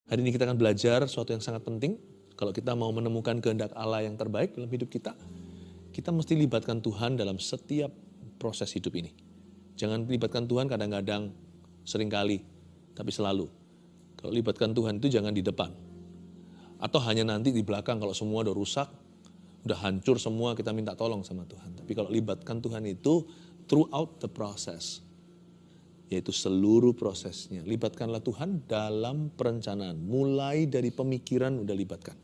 Hari ini kita akan belajar sesuatu yang sangat penting. Kalau kita mau menemukan kehendak Allah yang terbaik dalam hidup kita mesti libatkan Tuhan dalam setiap proses hidup ini. Jangan libatkan Tuhan kadang-kadang, seringkali, tapi selalu. Kalau libatkan Tuhan itu jangan di depan. Atau hanya nanti di belakang kalau semua udah rusak, udah hancur semua, kita minta tolong sama Tuhan. Tapi kalau libatkan Tuhan itu throughout the process, yaitu seluruh prosesnya. Libatkanlah Tuhan dalam perencanaan. Mulai dari pemikiran udah libatkan.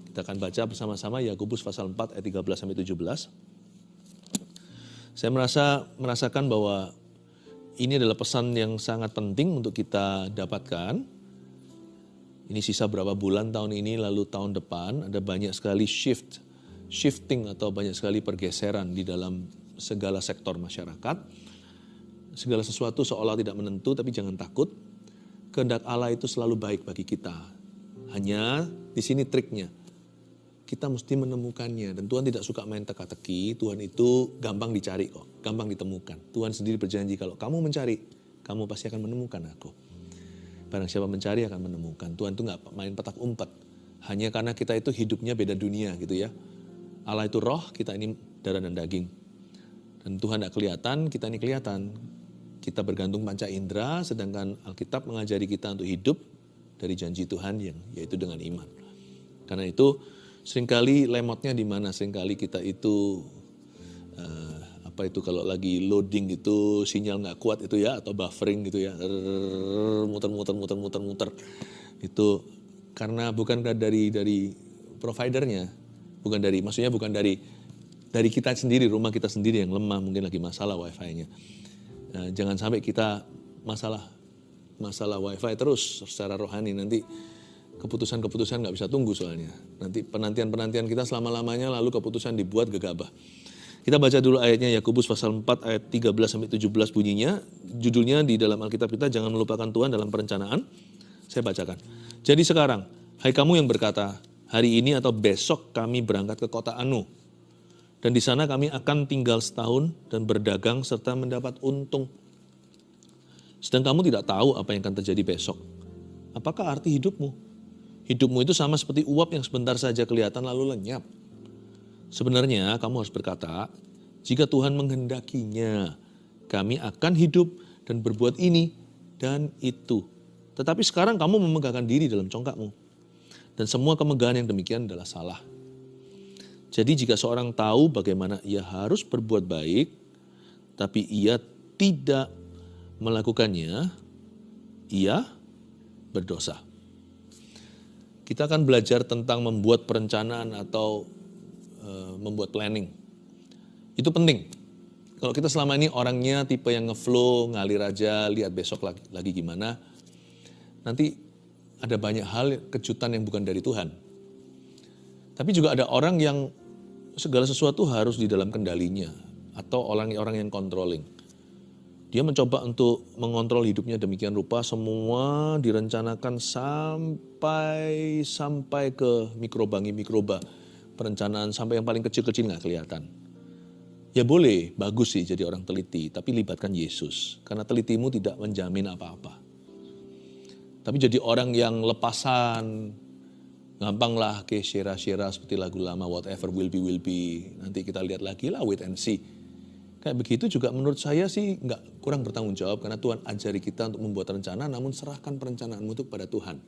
Kita akan baca bersama-sama Yakobus pasal 4 ayat 13-17. Saya merasakan bahwa ini adalah pesan yang sangat penting untuk kita dapatkan. Ini sisa berapa bulan tahun ini, lalu tahun depan ada banyak sekali shifting atau banyak sekali pergeseran di dalam segala sektor masyarakat. Segala sesuatu seolah tidak menentu, tapi jangan takut. Kehendak Allah itu selalu baik bagi kita. Hanya di sini triknya. Kita mesti menemukannya. Dan Tuhan tidak suka main teka-teki. Tuhan itu gampang dicari kok, gampang ditemukan. Tuhan sendiri berjanji kalau kamu mencari, kamu pasti akan menemukan aku. Barang siapa mencari akan menemukan. Tuhan itu gak main petak umpet. Hanya karena kita itu hidupnya beda dunia gitu ya. Allah itu roh, kita ini darah dan daging. Dan Tuhan gak kelihatan, kita ini kelihatan. Kita bergantung panca indera, sedangkan Alkitab mengajari kita untuk hidup dari janji Tuhan yaitu dengan iman. Karena itu seringkali lemotnya di mana? Seringkali kita itu kalau lagi loading itu sinyal nggak kuat itu ya, atau buffering gitu ya, muter. Itu karena bukan dari providernya, bukan dari kita sendiri, rumah kita sendiri yang lemah, mungkin lagi masalah wifi-nya. Jangan sampai kita masalah wifi terus secara rohani, nanti keputusan nggak bisa tunggu soalnya. Nanti penantian kita selama-lamanya, lalu keputusan dibuat gegabah. Kita baca dulu ayatnya, Yakobus pasal 4 ayat 13-17 bunyinya. Judulnya di dalam Alkitab kita, jangan melupakan Tuhan dalam perencanaan. Saya bacakan. Jadi sekarang, hai kamu yang berkata, hari ini atau besok kami berangkat ke kota Anu. Dan di sana kami akan tinggal setahun dan berdagang serta mendapat untung. Sedang kamu tidak tahu apa yang akan terjadi besok. Apakah arti hidupmu? Hidupmu itu sama seperti uap yang sebentar saja kelihatan lalu lenyap. Sebenarnya kamu harus berkata, jika Tuhan menghendakinya, kami akan hidup dan berbuat ini dan itu. Tetapi sekarang kamu memegahkan diri dalam congkakmu. Dan semua kemegahan yang demikian adalah salah. Jadi jika seorang tahu bagaimana ia harus berbuat baik, tapi ia tidak melakukannya, ia berdosa. Kita akan belajar tentang membuat perencanaan atau membuat planning. Itu penting. Kalau kita selama ini orangnya tipe yang ngeflow, ngalir aja, lihat besok lagi gimana, nanti ada banyak hal kejutan yang bukan dari Tuhan. Tapi juga ada orang yang segala sesuatu harus di dalam kendalinya, atau orang-orang yang controlling. Dia mencoba untuk mengontrol hidupnya demikian rupa, semua direncanakan sampai ke mikroba. Perencanaan sampai yang paling kecil-kecil nggak kelihatan. Ya boleh, bagus sih jadi orang teliti, tapi libatkan Yesus. Karena telitimu tidak menjamin apa-apa. Tapi jadi orang yang lepasan, gampang lah ke syera-syera seperti lagu lama, whatever will be. Nanti kita lihat lagi lah, wait and see. Kayak begitu juga menurut saya sih nggak kurang bertanggung jawab, karena Tuhan ajari kita untuk membuat rencana, namun serahkan perencanaanmu itu kepada Tuhan.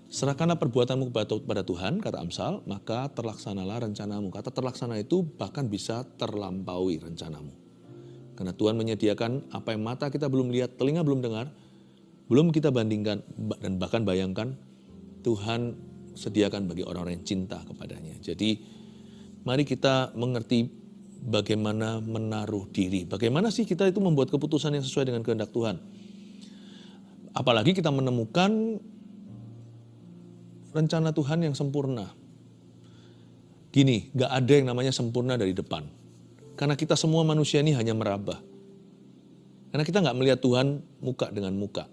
Serahkanlah perbuatanmu kepada Tuhan, kata Amsal, maka terlaksanalah rencanamu. Kata terlaksana itu bahkan bisa terlampaui rencanamu. Karena Tuhan menyediakan apa yang mata kita belum lihat, telinga belum dengar, belum kita bandingkan dan bahkan bayangkan, Tuhan sediakan bagi orang-orang yang cinta kepadanya. Jadi mari kita mengerti bagaimana menaruh diri. Bagaimana sih kita itu membuat keputusan yang sesuai dengan kehendak Tuhan. Apalagi kita menemukan rencana Tuhan yang sempurna. Gini, gak ada yang namanya sempurna dari depan. Karena kita semua manusia ini hanya meraba. Karena kita gak melihat Tuhan muka dengan muka.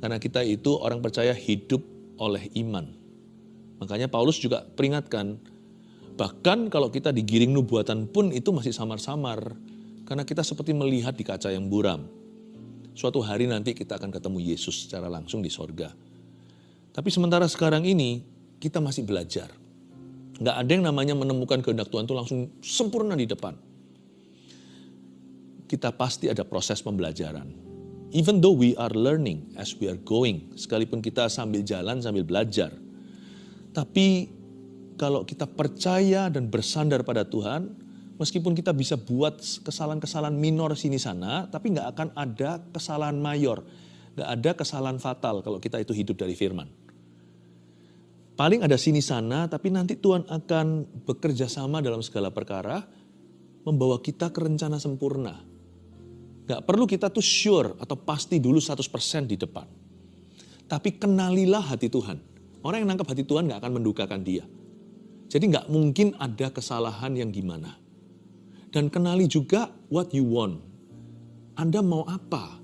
Karena kita itu orang percaya hidup oleh iman. Makanya Paulus juga peringatkan, bahkan kalau kita digiring nubuatan pun itu masih samar-samar. Karena kita seperti melihat di kaca yang buram. Suatu hari nanti kita akan ketemu Yesus secara langsung di sorga. Tapi sementara sekarang ini kita masih belajar. Nggak ada yang namanya menemukan kehendak Tuhan itu langsung sempurna di depan. Kita pasti ada proses pembelajaran. Even though we are learning as we are going. Sekalipun kita sambil jalan, sambil belajar. Tapi kalau kita percaya dan bersandar pada Tuhan, meskipun kita bisa buat kesalahan-kesalahan minor sini sana, tapi nggak akan ada kesalahan mayor. Nggak ada kesalahan fatal kalau kita itu hidup dari firman. Paling ada sini sana, tapi nanti Tuhan akan bekerja sama dalam segala perkara, membawa kita ke rencana sempurna. Nggak perlu kita tuh sure atau pasti dulu 100% di depan. Tapi kenalilah hati Tuhan. Orang yang nangkap hati Tuhan nggak akan mendukakan dia. Jadi nggak mungkin ada kesalahan yang gimana. Dan kenali juga what you want. Anda mau apa?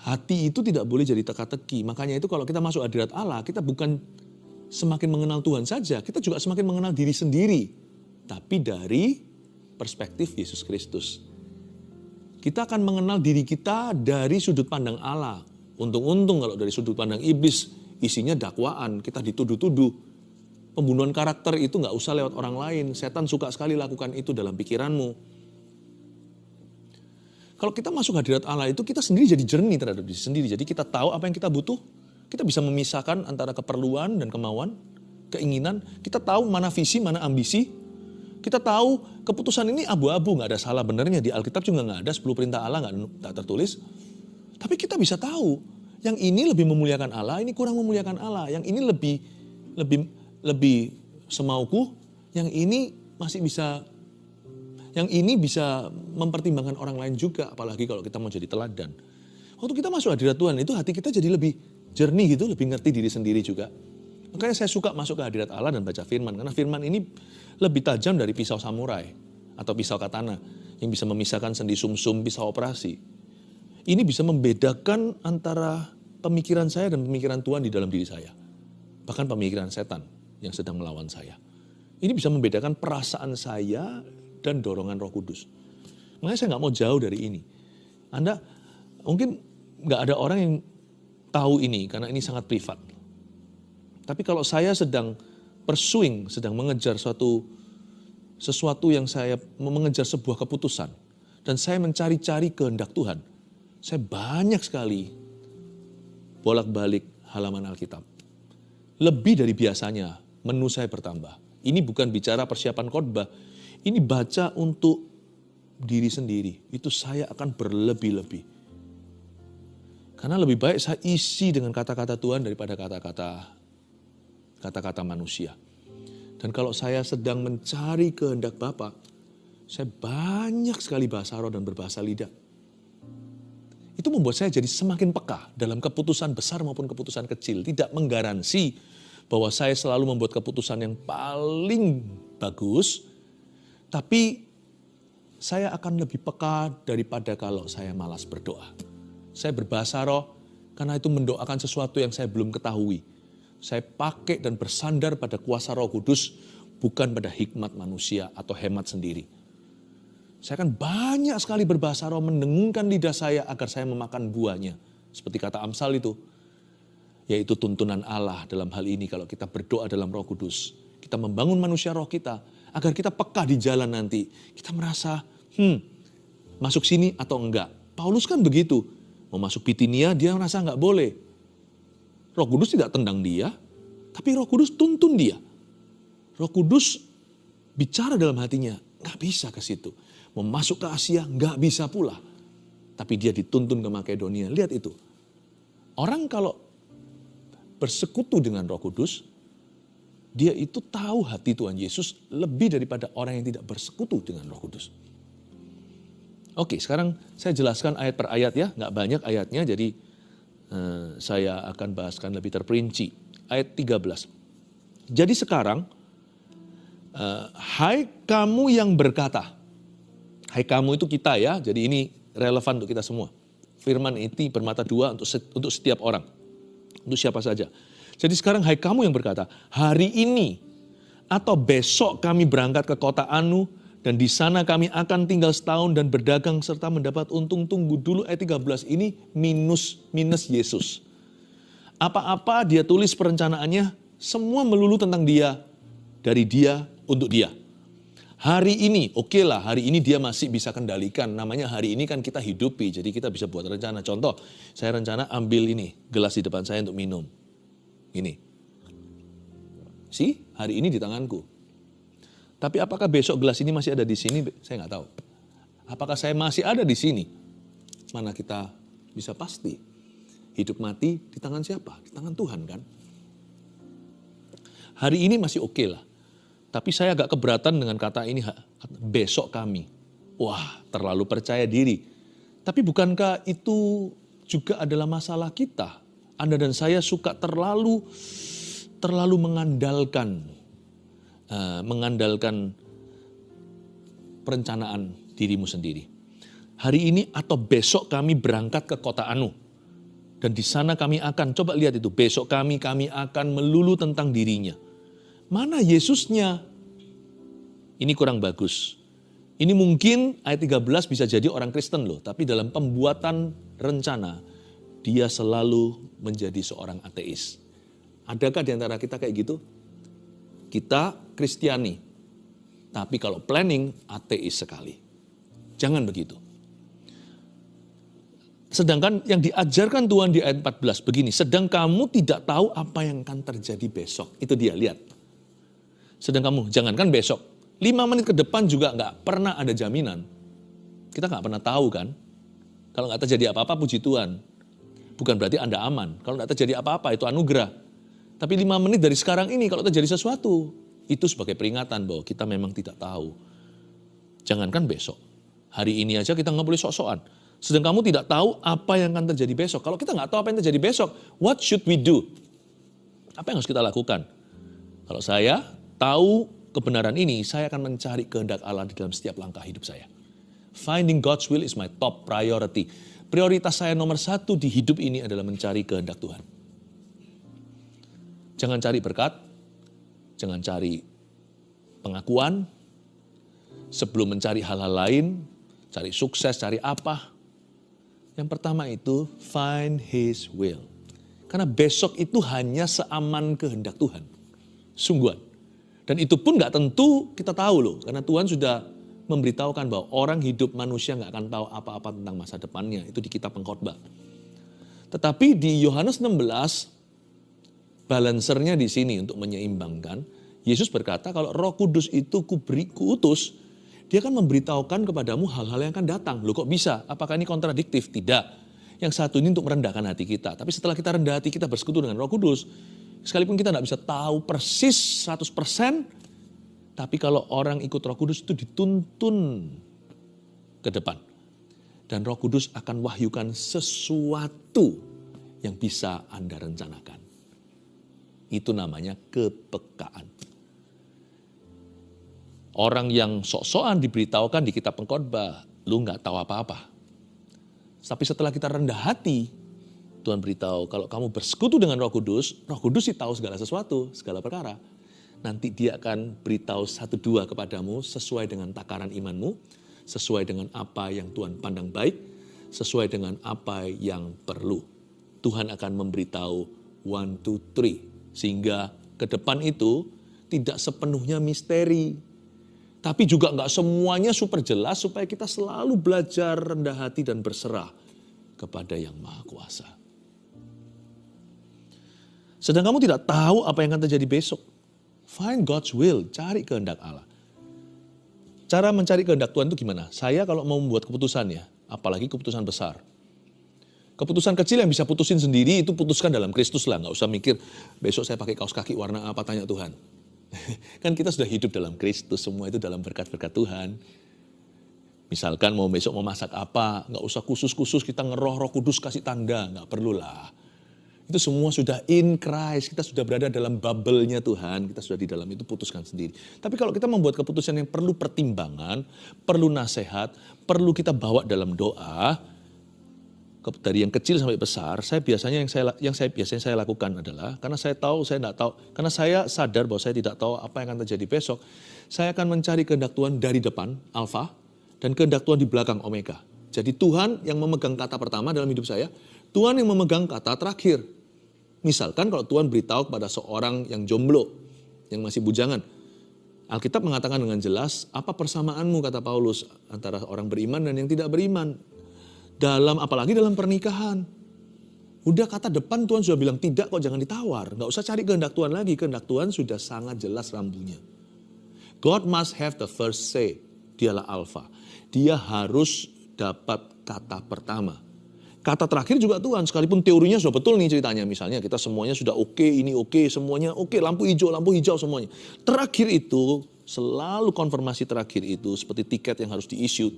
Hati itu tidak boleh jadi teka-teki. Makanya itu kalau kita masuk hadirat Allah, kita bukan semakin mengenal Tuhan saja. Kita juga semakin mengenal diri sendiri. Tapi dari perspektif Yesus Kristus. Kita akan mengenal diri kita dari sudut pandang Allah. Untung-untung kalau dari sudut pandang iblis, isinya dakwaan, kita dituduh-tuduh. Pembunuhan karakter itu nggak usah lewat orang lain. Setan suka sekali lakukan itu dalam pikiranmu. Kalau kita masuk hadirat Allah itu kita sendiri jadi jernih terhadap diri sendiri. Jadi kita tahu apa yang kita butuh. Kita bisa memisahkan antara keperluan dan kemauan, keinginan. Kita tahu mana visi, mana ambisi. Kita tahu keputusan ini abu-abu, nggak ada salah benernya. Di Alkitab juga nggak ada 10 perintah Allah nggak tertulis. Tapi kita bisa tahu yang ini lebih memuliakan Allah, ini kurang memuliakan Allah. Yang ini lebih semauku, yang ini masih bisa. Yang ini bisa mempertimbangkan orang lain juga, apalagi kalau kita mau jadi teladan. Waktu kita masuk hadirat Tuhan, itu hati kita jadi lebih jernih gitu, lebih ngerti diri sendiri juga. Makanya saya suka masuk ke hadirat Allah dan baca firman, karena firman ini lebih tajam dari pisau samurai atau pisau katana yang bisa memisahkan sendi sumsum, pisau operasi. Ini bisa membedakan antara pemikiran saya dan pemikiran Tuhan di dalam diri saya. Bahkan pemikiran setan yang sedang melawan saya. Ini bisa membedakan perasaan saya dan dorongan Roh Kudus. Makanya saya nggak mau jauh dari ini. Anda mungkin nggak ada orang yang tahu ini karena ini sangat privat. Tapi kalau saya sedang pursuing, sedang mengejar sesuatu yang saya mengejar sebuah keputusan dan saya mencari-cari kehendak Tuhan, saya banyak sekali bolak-balik halaman Alkitab. Lebih dari biasanya menu saya bertambah. Ini bukan bicara persiapan khotbah. Ini baca untuk diri sendiri. Itu saya akan berlebih-lebih. Karena lebih baik saya isi dengan kata-kata Tuhan daripada kata-kata manusia. Dan kalau saya sedang mencari kehendak Bapa, saya banyak sekali bahasa roh dan berbahasa lidah. Itu membuat saya jadi semakin peka dalam keputusan besar maupun keputusan kecil. Tidak menggaransi bahwa saya selalu membuat keputusan yang paling bagus, tapi saya akan lebih peka daripada kalau saya malas berdoa. Saya berbahasa roh karena itu mendoakan sesuatu yang saya belum ketahui. Saya pakai dan bersandar pada kuasa Roh Kudus, bukan pada hikmat manusia atau hemat sendiri. Saya akan banyak sekali berbahasa roh, mendengungkan lidah saya agar saya memakan buahnya. Seperti kata Amsal itu, yaitu tuntunan Allah dalam hal ini kalau kita berdoa dalam Roh Kudus. Kita membangun manusia roh kita, agar kita peka di jalan nanti. Kita merasa, masuk sini atau enggak. Paulus kan begitu, mau masuk Bitinia dia merasa enggak boleh. Roh Kudus tidak tendang dia, tapi Roh Kudus tuntun dia. Roh Kudus bicara dalam hatinya, enggak bisa ke situ. Mau masuk ke Asia, enggak bisa pula. Tapi dia dituntun ke Makedonia. Lihat itu. Orang kalau bersekutu dengan Roh Kudus, dia itu tahu hati Tuhan Yesus lebih daripada orang yang tidak bersekutu dengan Roh Kudus. Oke, sekarang saya jelaskan ayat per ayat ya. Enggak banyak ayatnya, jadi saya akan bahaskan lebih terperinci. Ayat 13. Jadi sekarang, hai kamu yang berkata, hai kamu itu kita ya, jadi ini relevan untuk kita semua. Firman ini bermata dua untuk setiap orang, untuk siapa saja. Jadi sekarang hai kamu yang berkata, hari ini atau besok kami berangkat ke kota Anu Dan di sana kami akan tinggal setahun dan berdagang serta mendapat untung. Tunggu dulu ayat 13 ini minus Yesus. Apa-apa dia tulis perencanaannya, semua melulu tentang dia, dari dia, untuk dia. Hari ini, oke lah, hari ini dia masih bisa kendalikan. Namanya hari ini kan kita hidupi, jadi kita bisa buat rencana. Contoh, saya rencana ambil ini, gelas di depan saya untuk minum. Ini. Hari ini di tanganku. Tapi apakah besok gelas ini masih ada di sini? Saya nggak tahu. Apakah saya masih ada di sini? Mana kita bisa pasti. Hidup mati di tangan siapa? Di tangan Tuhan kan? Hari ini masih oke lah. Tapi saya agak keberatan dengan kata ini, besok kami. Wah, terlalu percaya diri. Tapi bukankah itu juga adalah masalah kita? Anda dan saya suka terlalu mengandalkan perencanaan dirimu sendiri. Hari ini atau besok kami berangkat ke kota Anu. Dan di sana kami akan, coba lihat itu, besok kami akan melulu tentang dirinya. Mana Yesusnya? Ini kurang bagus. Ini mungkin ayat 13 bisa jadi orang Kristen loh. Tapi dalam pembuatan rencana, dia selalu menjadi seorang ateis. Adakah di antara kita kayak gitu? Kita Kristiani, tapi kalau planning ateis sekali. Jangan begitu. Sedangkan yang diajarkan Tuhan di ayat 14 begini, sedang kamu tidak tahu apa yang akan terjadi besok. Itu dia, lihat. Sedang kamu, jangankan besok, 5 menit ke depan juga nggak pernah ada jaminan. Kita nggak pernah tahu kan. Kalau nggak terjadi apa-apa, puji Tuhan. Bukan berarti Anda aman. Kalau nggak terjadi apa-apa, itu anugerah. Tapi 5 menit dari sekarang ini kalau terjadi sesuatu, itu sebagai peringatan bahwa kita memang tidak tahu. Jangankan besok. Hari ini aja kita nggak boleh sok-sokan. Sedang kamu tidak tahu apa yang akan terjadi besok. Kalau kita nggak tahu apa yang terjadi besok, what should we do? Apa yang harus kita lakukan? Kalau saya tahu kebenaran ini, saya akan mencari kehendak Allah di dalam setiap langkah hidup saya. Finding God's will is my top priority. Prioritas saya nomor 1 di hidup ini adalah mencari kehendak Tuhan. Jangan cari berkat, jangan cari pengakuan, sebelum mencari hal-hal lain, cari sukses, cari apa. Yang pertama itu, find His will. Karena besok itu hanya seaman kehendak Tuhan. Sungguhan. Dan itu pun gak tentu kita tahu loh. Karena Tuhan sudah memberitahukan bahwa orang hidup manusia gak akan tahu apa-apa tentang masa depannya. Itu di kitab Pengkhotbah. Tetapi di Yohanes 16, balancernya di sini untuk menyeimbangkan. Yesus berkata kalau Roh Kudus itu kuutus, dia akan memberitahukan kepadamu hal-hal yang akan datang. Loh kok bisa? Apakah ini kontradiktif? Tidak. Yang satu ini untuk merendahkan hati kita. Tapi setelah kita rendah hati, kita bersekutu dengan Roh Kudus. Sekalipun kita tidak bisa tahu persis 100%, tapi kalau orang ikut Roh Kudus itu dituntun ke depan. Dan Roh Kudus akan wahyukan sesuatu yang bisa Anda rencanakan. Itu namanya kepekaan. Orang yang sok-sokan diberitahukan di kitab Pengkhotbah, lu nggak tahu apa-apa. Tapi setelah kita rendah hati, Tuhan beritahu kalau kamu bersekutu dengan Roh Kudus sih tahu segala sesuatu, segala perkara. Nanti dia akan beritahu 1-2 kepadamu sesuai dengan takaran imanmu, sesuai dengan apa yang Tuhan pandang baik, sesuai dengan apa yang perlu. Tuhan akan memberitahu 1, 2, 3. Sehingga ke depan itu tidak sepenuhnya misteri. Tapi juga nggak semuanya super jelas supaya kita selalu belajar rendah hati dan berserah kepada Yang Maha Kuasa. Sedang kamu tidak tahu apa yang akan terjadi besok. Find God's will, cari kehendak Allah. Cara mencari kehendak Tuhan itu gimana? Saya kalau mau membuat keputusan ya, apalagi keputusan besar. Keputusan kecil yang bisa putusin sendiri itu putuskan dalam Kristus lah. Nggak usah mikir besok saya pakai kaos kaki warna apa, tanya Tuhan. Kan kita sudah hidup dalam Kristus, semua itu dalam berkat-berkat Tuhan. Misalkan mau besok mau masak apa, nggak usah khusus-khusus kita ngeroh Roh Kudus kasih tanda, nggak perlulah. Itu semua sudah in Christ, kita sudah berada dalam bubble-nya Tuhan, kita sudah di dalam itu, putuskan sendiri. Tapi kalau kita membuat keputusan yang perlu pertimbangan, perlu nasihat, perlu kita bawa dalam doa, dari yang kecil sampai besar, biasanya saya lakukan adalah karena saya tahu saya tidak tahu, karena saya sadar bahwa saya tidak tahu apa yang akan terjadi besok, saya akan mencari kehendak Tuhan dari depan, alfa, dan kehendak Tuhan di belakang, omega. Jadi Tuhan yang memegang kata pertama dalam hidup saya, Tuhan yang memegang kata terakhir. Misalkan kalau Tuhan beritahu kepada seorang yang jomblo, yang masih bujangan, Alkitab mengatakan dengan jelas, apa persamaanmu, kata Paulus, antara orang beriman dan yang tidak beriman. Apalagi dalam pernikahan. Udah kata depan Tuhan sudah bilang tidak kok, jangan ditawar. Nggak usah cari kehendak Tuhan lagi, kehendak Tuhan sudah sangat jelas rambunya. God must have the first say, dialah alfa. Dia harus dapat kata pertama. Kata terakhir juga Tuhan, sekalipun teorinya sudah betul nih ceritanya. Misalnya kita semuanya sudah oke, ini oke, semuanya oke, lampu hijau semuanya. Terakhir itu, selalu konfirmasi terakhir itu seperti tiket yang harus di-issue.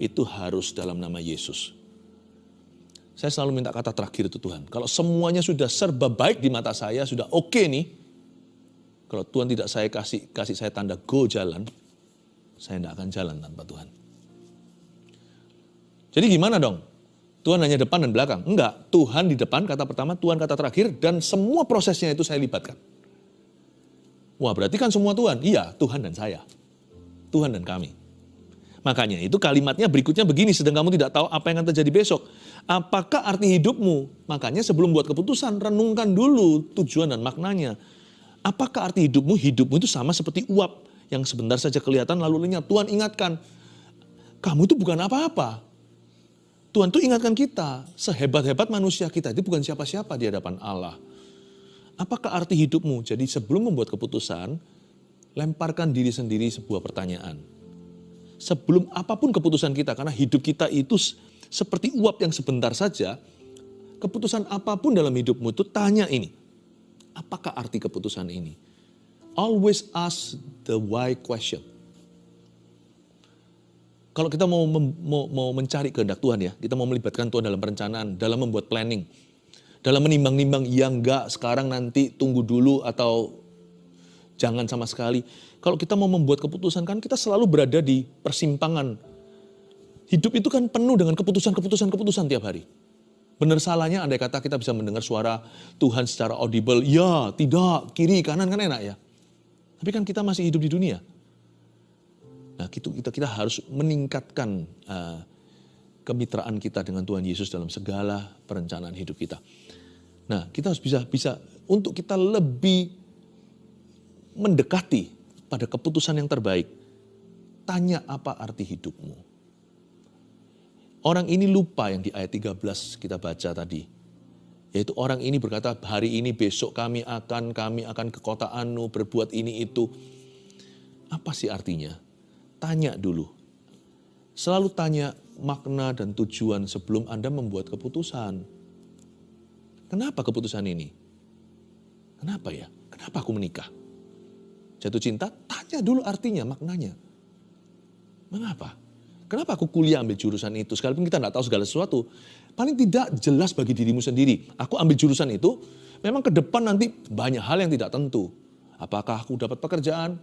Itu harus dalam nama Yesus. Saya selalu minta kata terakhir itu Tuhan. Kalau semuanya sudah serba baik di mata saya, sudah oke nih. Kalau Tuhan tidak saya kasih saya tanda go jalan, saya tidak akan jalan tanpa Tuhan. Jadi gimana dong? Tuhan hanya depan dan belakang? Enggak, Tuhan di depan kata pertama, Tuhan kata terakhir, dan semua prosesnya itu saya libatkan. Wah, berarti kan semua Tuhan? Iya, Tuhan dan saya. Tuhan dan kami. Makanya itu kalimatnya berikutnya begini, sedang kamu tidak tahu apa yang akan terjadi besok. Apakah arti hidupmu? Makanya sebelum buat keputusan, renungkan dulu tujuan dan maknanya. Apakah arti hidupmu? Hidupmu itu sama seperti uap yang sebentar saja kelihatan lalu lenyap. Tuhan ingatkan, kamu itu bukan apa-apa. Tuhan tuh ingatkan kita, sehebat-hebat manusia kita itu bukan siapa-siapa di hadapan Allah. Apakah arti hidupmu? Jadi sebelum membuat keputusan, lemparkan diri sendiri sebuah pertanyaan. Sebelum apapun keputusan kita, karena hidup kita itu seperti uap yang sebentar saja, keputusan apapun dalam hidupmu itu tanya ini, apakah arti keputusan ini? Always ask the why question. Kalau kita mau mencari kehendak Tuhan ya, kita mau melibatkan Tuhan dalam perencanaan, dalam membuat planning, dalam menimbang-nimbang yang enggak sekarang nanti tunggu dulu atau jangan sama sekali. Kalau kita mau membuat keputusan kan kita selalu berada di persimpangan. Hidup itu kan penuh dengan keputusan tiap hari. Benar salahnya andai kata kita bisa mendengar suara Tuhan secara audible. Ya, tidak, kiri, kanan kan enak ya. Tapi kan kita masih hidup di dunia. Nah kita harus meningkatkan kemitraan kita dengan Tuhan Yesus dalam segala perencanaan hidup kita. Nah kita harus bisa untuk kita lebih mendekati pada keputusan yang terbaik. Tanya apa arti hidupmu. Orang ini lupa yang di ayat 13 kita baca tadi. Yaitu orang ini berkata, hari ini besok kami akan ke kota Anu berbuat ini itu. Apa sih artinya? Tanya dulu. Selalu tanya makna dan tujuan sebelum Anda membuat keputusan. Kenapa keputusan ini? Kenapa ya? Kenapa aku menikah? Jatuh cinta, tanya dulu artinya, maknanya. Mengapa? Kenapa aku kuliah ambil jurusan itu? Sekalipun kita tidak tahu segala sesuatu, paling tidak jelas bagi dirimu sendiri. Aku ambil jurusan itu, memang ke depan nanti banyak hal yang tidak tentu. Apakah aku dapat pekerjaan?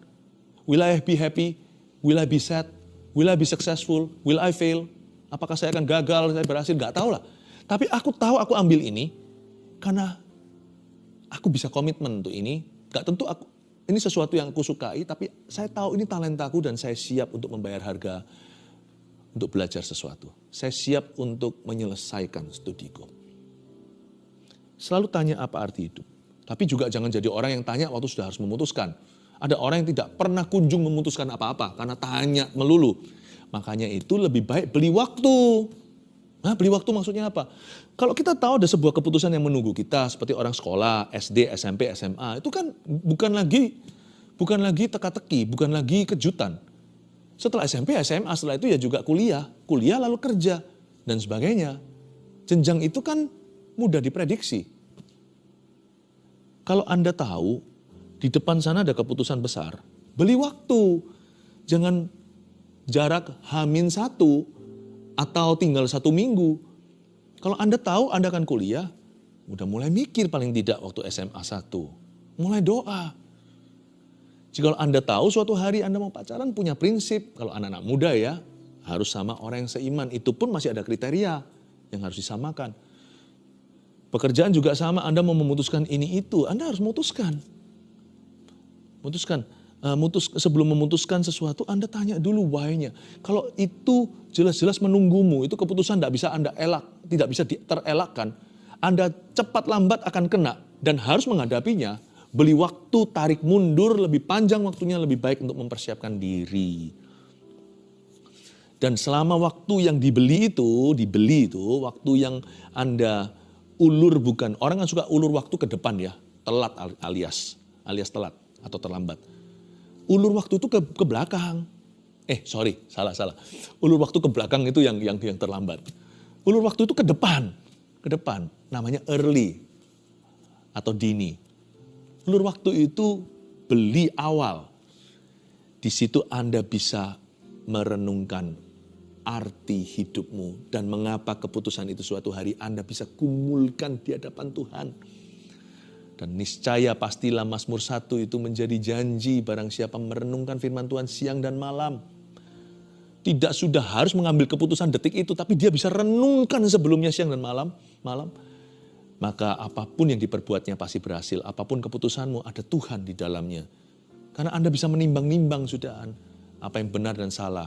Will I be happy? Will I be sad? Will I be successful? Will I fail? Apakah saya akan gagal, saya berhasil? Gak tahu lah. Tapi aku tahu aku ambil ini, karena aku bisa komitmen untuk ini. Gak tentu ini sesuatu yang aku sukai, tapi saya tahu ini talentaku dan saya siap untuk membayar harga untuk belajar sesuatu. Saya siap untuk menyelesaikan studiku. Selalu tanya apa arti hidup. Tapi juga jangan jadi orang yang tanya waktu sudah harus memutuskan. Ada orang yang tidak pernah kunjung memutuskan apa-apa karena tanya melulu. Makanya itu lebih baik beli waktu. Nah, beli waktu maksudnya apa? Kalau kita tahu ada sebuah keputusan yang menunggu kita seperti orang sekolah, SD, SMP, SMA, itu kan bukan lagi teka-teki, bukan lagi kejutan. Setelah SMP, SMA, setelah itu ya juga kuliah lalu kerja dan sebagainya. Jenjang itu kan mudah diprediksi. Kalau Anda tahu di depan sana ada keputusan besar, beli waktu. Jangan jarak H-1 atau tinggal 1 minggu. Kalau Anda tahu Anda akan kuliah, udah mulai mikir paling tidak waktu SMA 1. Mulai doa. Jika Anda tahu suatu hari Anda mau pacaran, punya prinsip. Kalau anak-anak muda ya, harus sama orang yang seiman. Itu pun masih ada kriteria. yang harus disamakan. Pekerjaan juga sama, Anda mau memutuskan ini itu, Anda harus memutuskan. Sebelum memutuskan sesuatu, Anda tanya dulu why-nya. Kalau itu jelas-jelas menunggumu, itu keputusan tidak bisa Anda tidak bisa terelakkan. Anda cepat lambat akan kena dan harus menghadapinya. Beli waktu, tarik mundur, lebih panjang waktunya, lebih baik untuk mempersiapkan diri. Dan selama waktu yang dibeli itu, waktu yang Anda ulur bukan, orang kan suka ulur waktu ke depan ya, telat alias telat atau terlambat. Ulur waktu itu ke belakang. Salah. Ulur waktu ke belakang itu yang terlambat. Ulur waktu itu ke depan, namanya early atau dini. Ulur waktu itu beli awal. Di situ Anda bisa merenungkan arti hidupmu dan mengapa keputusan itu suatu hari Anda bisa kumulkan di hadapan Tuhan. Dan niscaya pastilah Mazmur 1 itu menjadi janji barang siapa merenungkan firman Tuhan siang dan malam. Tidak sudah harus mengambil keputusan detik itu, tapi dia bisa renungkan sebelumnya siang dan malam. Maka apapun yang diperbuatnya pasti berhasil. Apapun keputusanmu ada Tuhan di dalamnya. Karena Anda bisa menimbang-nimbang sudahan apa yang benar dan salah.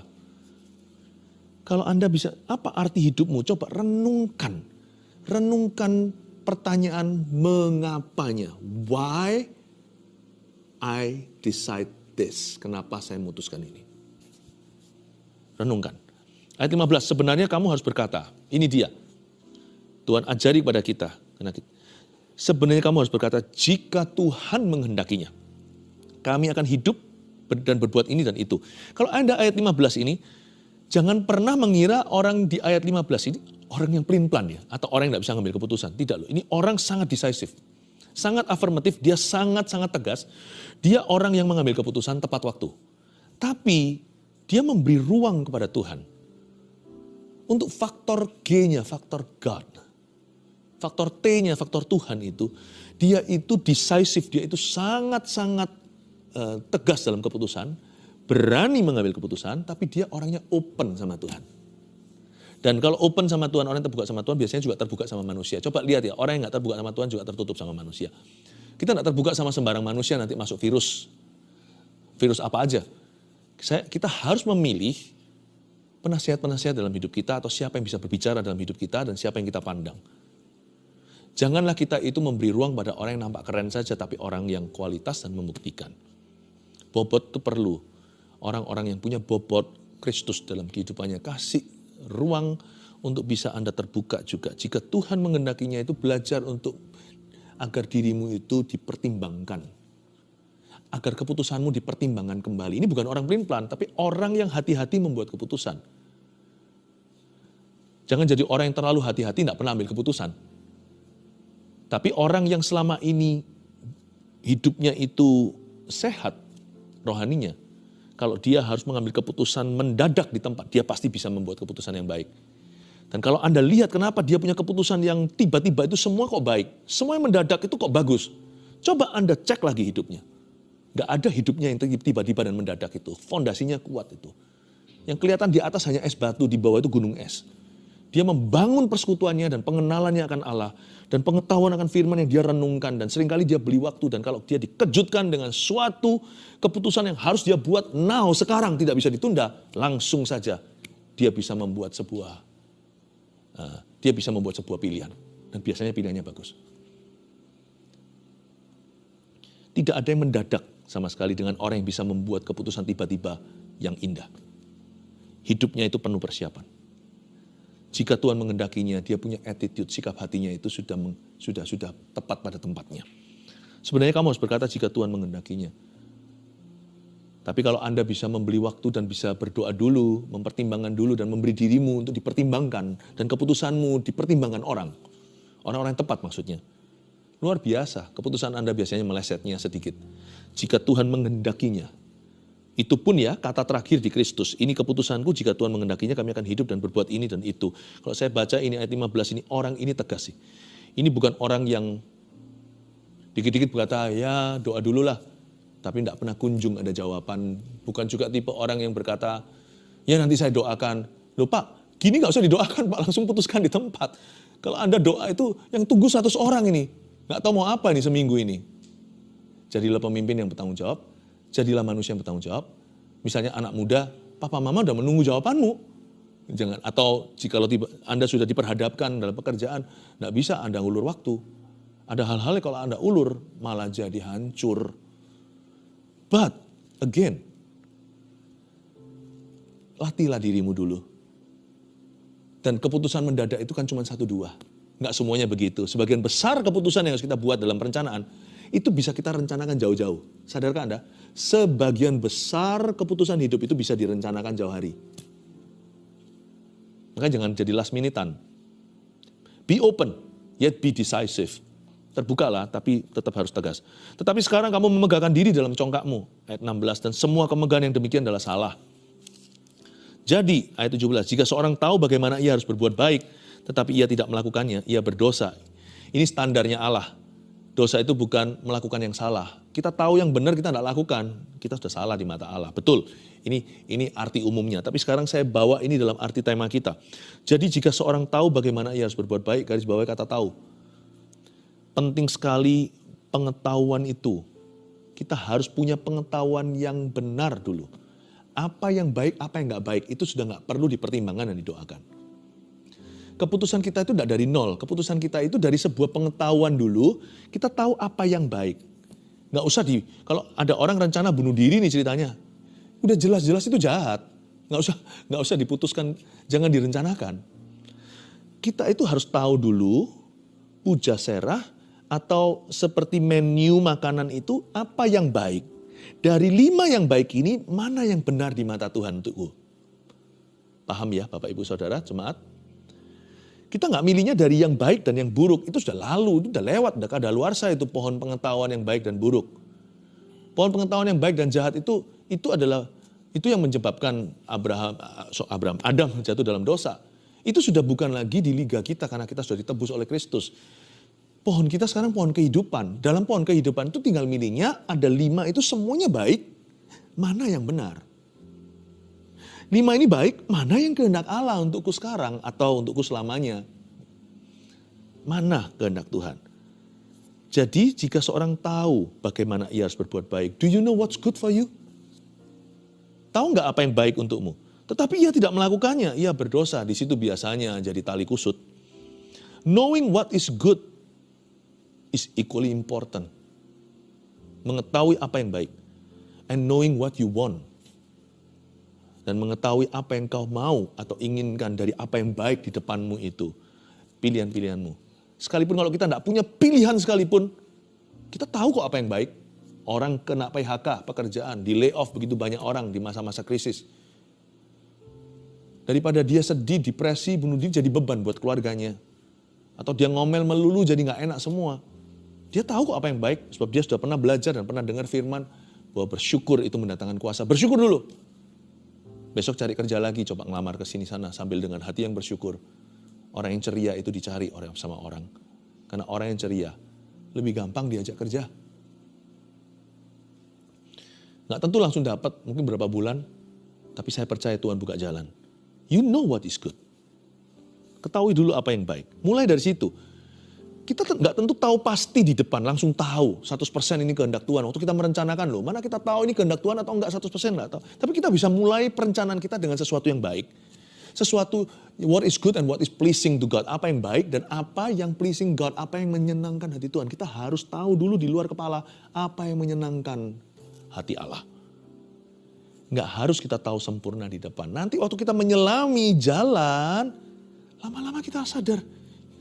Kalau Anda bisa, apa arti hidupmu? Coba renungkan. Renungkan pertanyaan mengapanya. Why I decide this? Kenapa saya memutuskan ini? Renungkan. Ayat 15, sebenarnya kamu harus berkata, ini dia. Tuhan ajari kepada kita. Sebenarnya kamu harus berkata, jika Tuhan menghendakinya, kami akan hidup dan berbuat ini dan itu. Kalau Anda ayat 15 ini, jangan pernah mengira orang di ayat 15 ini, orang yang pelin-pelan ya, atau orang yang tidak bisa mengambil keputusan. Tidak loh, ini orang sangat decisive. Sangat afirmatif, dia sangat-sangat tegas. Dia orang yang mengambil keputusan tepat waktu. Tapi, dia memberi ruang kepada Tuhan. Untuk faktor G-nya, faktor God. Faktor T-nya, faktor Tuhan itu, dia itu decisive, dia itu sangat-sangat tegas dalam keputusan, berani mengambil keputusan, tapi dia orangnya open sama Tuhan. Dan kalau open sama Tuhan, orang yang terbuka sama Tuhan biasanya juga terbuka sama manusia. Coba lihat ya, orang yang gak terbuka sama Tuhan juga tertutup sama manusia. Kita gak terbuka sama sembarang manusia, nanti masuk virus. Virus apa aja. Kita harus memilih penasihat-penasihat dalam hidup kita, atau siapa yang bisa berbicara dalam hidup kita, dan siapa yang kita pandang. Janganlah kita itu memberi ruang pada orang yang nampak keren saja, tapi orang yang kualitas dan membuktikan. Bobot itu perlu. Orang-orang yang punya bobot Kristus dalam kehidupannya, kasih ruang untuk bisa Anda terbuka juga. Jika Tuhan menghendakinya itu belajar untuk agar dirimu itu dipertimbangkan. Agar keputusanmu dipertimbangkan kembali. Ini bukan orang pelin-pelan, tapi orang yang hati-hati membuat keputusan. Jangan jadi orang yang terlalu hati-hati, tidak pernah ambil keputusan. Tapi orang yang selama ini hidupnya itu sehat rohaninya, kalau dia harus mengambil keputusan mendadak di tempat, dia pasti bisa membuat keputusan yang baik. Dan kalau Anda lihat kenapa dia punya keputusan yang tiba-tiba itu semua kok baik, semua yang mendadak itu kok bagus. Coba Anda cek lagi hidupnya. Gak ada hidupnya yang tiba-tiba dan mendadak itu, fondasinya kuat itu. Yang kelihatan di atas hanya es batu, di bawah itu gunung es. Dia membangun persekutuannya dan pengenalannya akan Allah. Dan pengetahuan akan firman yang dia renungkan. Dan seringkali dia beli waktu. Dan kalau dia dikejutkan dengan suatu keputusan yang harus dia buat now, sekarang tidak bisa ditunda. Langsung saja dia bisa membuat sebuah pilihan. Dan biasanya pilihannya bagus. Tidak ada yang mendadak sama sekali dengan orang yang bisa membuat keputusan tiba-tiba yang indah. Hidupnya itu penuh persiapan. Jika Tuhan menghendakinya, dia punya attitude, sikap hatinya itu sudah tepat pada tempatnya. Sebenarnya kamu harus berkata jika Tuhan menghendakinya. Tapi kalau Anda bisa membeli waktu dan bisa berdoa dulu, mempertimbangkan dulu dan memberi dirimu untuk dipertimbangkan dan keputusanmu dipertimbangkan orang. Orang-orang yang tepat maksudnya. Luar biasa, keputusan Anda biasanya melesetnya sedikit. Jika Tuhan menghendakinya, itu pun ya kata terakhir di Kristus. Ini keputusanku, jika Tuhan menghendakinya kami akan hidup dan berbuat ini dan itu. Kalau saya baca ini ayat 15 ini, orang ini tegas sih. Ini bukan orang yang dikit-dikit berkata, ya doa dulu lah. Tapi tidak pernah kunjung ada jawaban. Bukan juga tipe orang yang berkata, ya nanti saya doakan. Loh Pak, Gini nggak usah didoakan Pak, langsung putuskan di tempat. Kalau Anda doa itu yang tunggu 100 orang ini. Nggak tahu mau apa nih seminggu ini. Jadilah pemimpin yang bertanggung jawab. Jadilah manusia yang bertanggung jawab. Misalnya anak muda, papa mama udah menunggu jawabanmu. Jangan, atau jika Anda sudah diperhadapkan dalam pekerjaan, nggak bisa Anda ulur waktu. Ada hal-hal yang kalau Anda ulur, malah jadi hancur. But, again, latihlah dirimu dulu. Dan keputusan mendadak itu kan cuma 1-2. Nggak semuanya begitu. Sebagian besar keputusan yang harus kita buat dalam perencanaan, itu bisa kita rencanakan jauh-jauh. Sadarkah Anda? Sebagian besar keputusan hidup itu bisa direncanakan jauh hari. Maka jangan jadi last minute-an. Be open, yet be decisive. Terbukalah, tapi tetap harus tegas. Tetapi sekarang kamu memegahkan diri dalam congkakmu. Ayat 16, dan semua kemegahan yang demikian adalah salah. Jadi, ayat 17, jika seorang tahu bagaimana ia harus berbuat baik, tetapi ia tidak melakukannya, ia berdosa. Ini standarnya Allah. Dosa itu bukan melakukan yang salah. Kita tahu yang benar kita tidak lakukan, kita sudah salah di mata Allah. Betul, ini arti umumnya. Tapi sekarang saya bawa ini dalam arti tema kita. Jadi jika seorang tahu bagaimana ia harus berbuat baik, garis bawah kata tahu. Penting sekali pengetahuan itu. Kita harus punya pengetahuan yang benar dulu. Apa yang baik, apa yang nggak baik, itu sudah nggak perlu dipertimbangkan dan didoakan. Keputusan kita itu tidak dari nol. Keputusan kita itu dari sebuah pengetahuan dulu. Kita tahu apa yang baik. Nggak usah kalau ada orang rencana bunuh diri nih ceritanya. Udah jelas-jelas itu jahat. Nggak usah diputuskan, jangan direncanakan. Kita itu harus tahu dulu, puja serah, atau seperti menu makanan itu apa yang baik. Dari 5 yang baik ini, mana yang benar di mata Tuhan untukku? Paham ya Bapak Ibu Saudara, jemaat? Kita nggak milihnya dari yang baik dan yang buruk. Itu sudah lalu, itu sudah lewat, sudah kadaluarsa itu pohon pengetahuan yang baik dan buruk. Pohon pengetahuan yang baik dan jahat itu yang menyebabkan Adam jatuh dalam dosa. Itu sudah bukan lagi di liga kita karena kita sudah ditebus oleh Kristus. Pohon kita sekarang pohon kehidupan. Dalam pohon kehidupan itu tinggal milihnya ada 5 itu semuanya baik. Mana yang benar? 5 ini baik, mana yang kehendak Allah untukku sekarang atau untukku selamanya? Mana kehendak Tuhan? Jadi jika seorang tahu bagaimana ia harus berbuat baik, do you know what's good for you? Tahu nggak apa yang baik untukmu? Tetapi ia tidak melakukannya, ia berdosa. Di situ biasanya jadi tali kusut. Knowing what is good is equally important. Mengetahui apa yang baik. And knowing what you want. Dan mengetahui apa yang kau mau atau inginkan dari apa yang baik di depanmu itu. Pilihan-pilihanmu. Sekalipun kalau kita tidak punya pilihan sekalipun, kita tahu kok apa yang baik. Orang kena PHK, pekerjaan, di layoff begitu banyak orang di masa-masa krisis. Daripada dia sedih, depresi, bunuh diri jadi beban buat keluarganya. Atau dia ngomel melulu jadi nggak enak semua. Dia tahu kok apa yang baik, sebab dia sudah pernah belajar dan pernah dengar firman bahwa bersyukur itu mendatangkan kuasa. Bersyukur dulu. Besok cari kerja lagi, coba ngelamar ke sini sana sambil dengan hati yang bersyukur. Orang yang ceria itu dicari sama orang. Karena orang yang ceria lebih gampang diajak kerja. Nggak tentu langsung dapat, mungkin berapa bulan, tapi saya percaya Tuhan buka jalan. You know what is good. Ketahui dulu apa yang baik. Mulai dari situ. Kita nggak tentu tahu pasti di depan, langsung tahu 100% ini kehendak Tuhan. Waktu kita merencanakan loh, mana kita tahu ini kehendak Tuhan atau enggak 100% nggak tahu. Tapi kita bisa mulai perencanaan kita dengan sesuatu yang baik. Sesuatu what is good and what is pleasing to God. Apa yang baik dan apa yang pleasing God, apa yang menyenangkan hati Tuhan. Kita harus tahu dulu di luar kepala apa yang menyenangkan hati Allah. Nggak harus kita tahu sempurna di depan. Nanti waktu kita menyelami jalan, lama-lama kita sadar,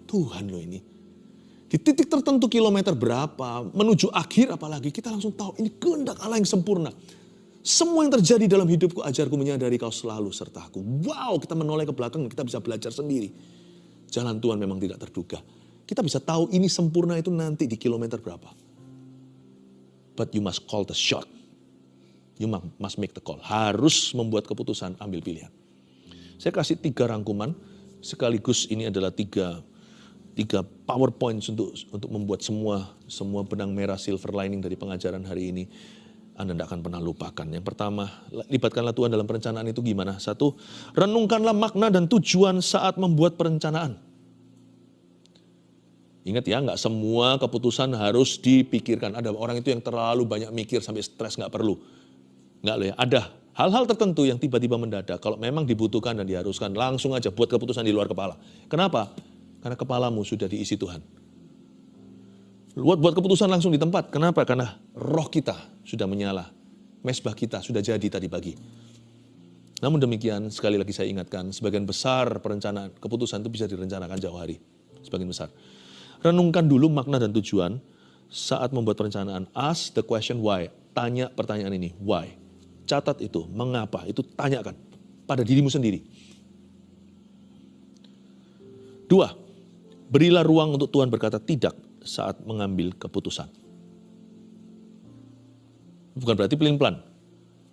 Tuhan loh ini. Di titik tertentu kilometer berapa, menuju akhir apalagi, kita langsung tahu ini kehendak Allah yang sempurna. Semua yang terjadi dalam hidupku, ajarku menyadari kau selalu sertaku. Wow, kita menoleh ke belakang, kita bisa belajar sendiri. Jalan Tuhan memang tidak terduga. Kita bisa tahu ini sempurna itu nanti di kilometer berapa. But you must call the shot. You must make the call. Harus membuat keputusan, ambil pilihan. Saya kasih 3 rangkuman, sekaligus ini adalah 3 PowerPoints untuk membuat semua benang merah silver lining dari pengajaran hari ini. Anda tidak akan pernah lupakan. Yang pertama, libatkanlah Tuhan dalam perencanaan itu gimana? Satu, renungkanlah makna dan tujuan saat membuat perencanaan. Ingat ya, nggak semua keputusan harus dipikirkan. Ada orang itu yang terlalu banyak mikir sampai stres, nggak perlu. Nggak loh ya, ada hal-hal tertentu yang tiba-tiba mendadak. Kalau memang dibutuhkan dan diharuskan, langsung aja buat keputusan di luar kepala. Kenapa? Karena kepalamu sudah diisi Tuhan. Buat keputusan langsung di tempat. Kenapa? Karena roh kita sudah menyala. Mesbah kita sudah jadi tadi pagi. Namun demikian, sekali lagi saya ingatkan, sebagian besar perencanaan keputusan itu bisa direncanakan jauh hari. Sebagian besar. Renungkan dulu makna dan tujuan saat membuat perencanaan. Ask the question why. Tanya pertanyaan ini, why. Catat itu, mengapa. Itu tanyakan pada dirimu sendiri. 2. Berilah ruang untuk Tuhan berkata tidak saat mengambil keputusan. Bukan berarti pelin-pelan.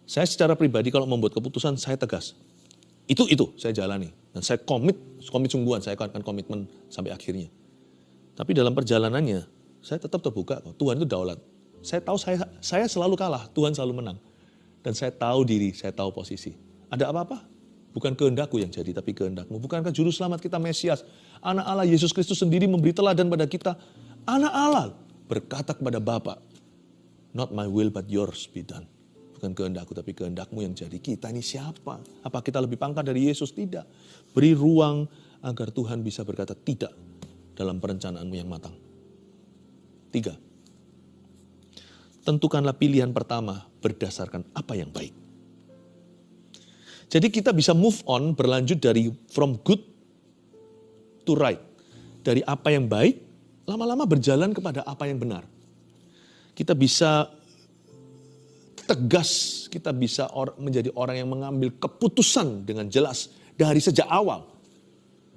Saya secara pribadi kalau membuat keputusan, saya tegas. Itu saya jalani. Dan saya komit sungguhan, saya akan komitmen sampai akhirnya. Tapi dalam perjalanannya, saya tetap terbuka kok. Tuhan itu daulat. Saya tahu saya selalu kalah, Tuhan selalu menang. Dan saya tahu diri, saya tahu posisi. Ada apa-apa? Bukan kehendakku yang jadi, tapi kehendakmu. Bukankah juru selamat kita Mesias, anak Allah Yesus Kristus sendiri memberi teladan pada kita. Anak Allah berkata kepada Bapa, not my will but yours be done. Bukan kehendakku, tapi kehendakmu yang jadi. Kita ini siapa? Apa kita lebih pangkat dari Yesus? Tidak. Beri ruang agar Tuhan bisa berkata tidak dalam perencanaanmu yang matang. 3. Tentukanlah pilihan pertama berdasarkan apa yang baik. Jadi kita bisa move on, berlanjut dari from good to right. Dari apa yang baik, lama-lama berjalan kepada apa yang benar. Kita bisa tegas, kita bisa menjadi orang yang mengambil keputusan dengan jelas dari sejak awal.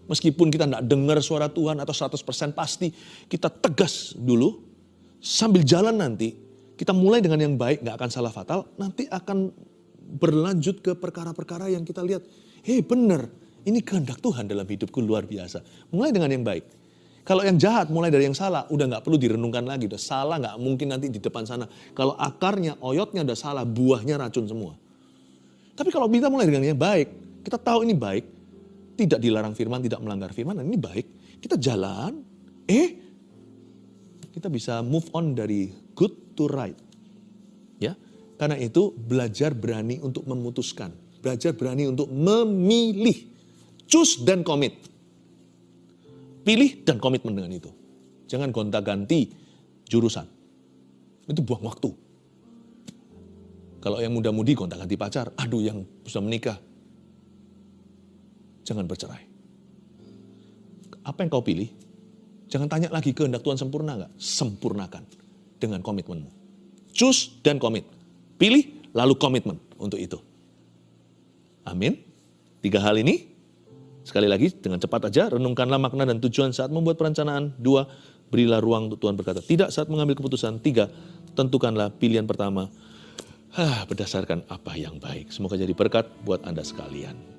Meskipun kita tidak dengar suara Tuhan atau 100% pasti, kita tegas dulu, sambil jalan nanti, kita mulai dengan yang baik, gak akan salah fatal, nanti akan berlanjut ke perkara-perkara yang kita lihat, benar, ini kehendak Tuhan dalam hidupku luar biasa. Mulai dengan yang baik. Kalau yang jahat, mulai dari yang salah, udah gak perlu direnungkan lagi, udah salah gak mungkin nanti di depan sana. Kalau akarnya, oyotnya udah salah, buahnya racun semua. Tapi kalau kita mulai dengan yang baik, kita tahu ini baik, tidak dilarang firman, tidak melanggar firman, dan ini baik. Kita jalan, kita bisa move on dari good to right. Ya, karena itu belajar berani untuk memutuskan. Belajar berani untuk memilih. Choose dan commit. Pilih dan komitmen dengan itu. Jangan gonta-ganti jurusan. Itu buang waktu. Kalau yang muda-mudi gonta-ganti pacar, aduh yang sudah menikah, jangan bercerai. Apa yang kau pilih? Jangan tanya lagi kehendak Tuhan sempurna enggak? Sempurnakan dengan komitmenmu. Choose dan commit. Pilih lalu komitmen untuk itu. Amin. 3 hal ini, sekali lagi dengan cepat aja, renungkanlah makna dan tujuan saat membuat perencanaan. 2, berilah ruang untuk Tuhan berkata tidak saat mengambil keputusan. 3, tentukanlah pilihan pertama berdasarkan apa yang baik. Semoga jadi berkat buat Anda sekalian.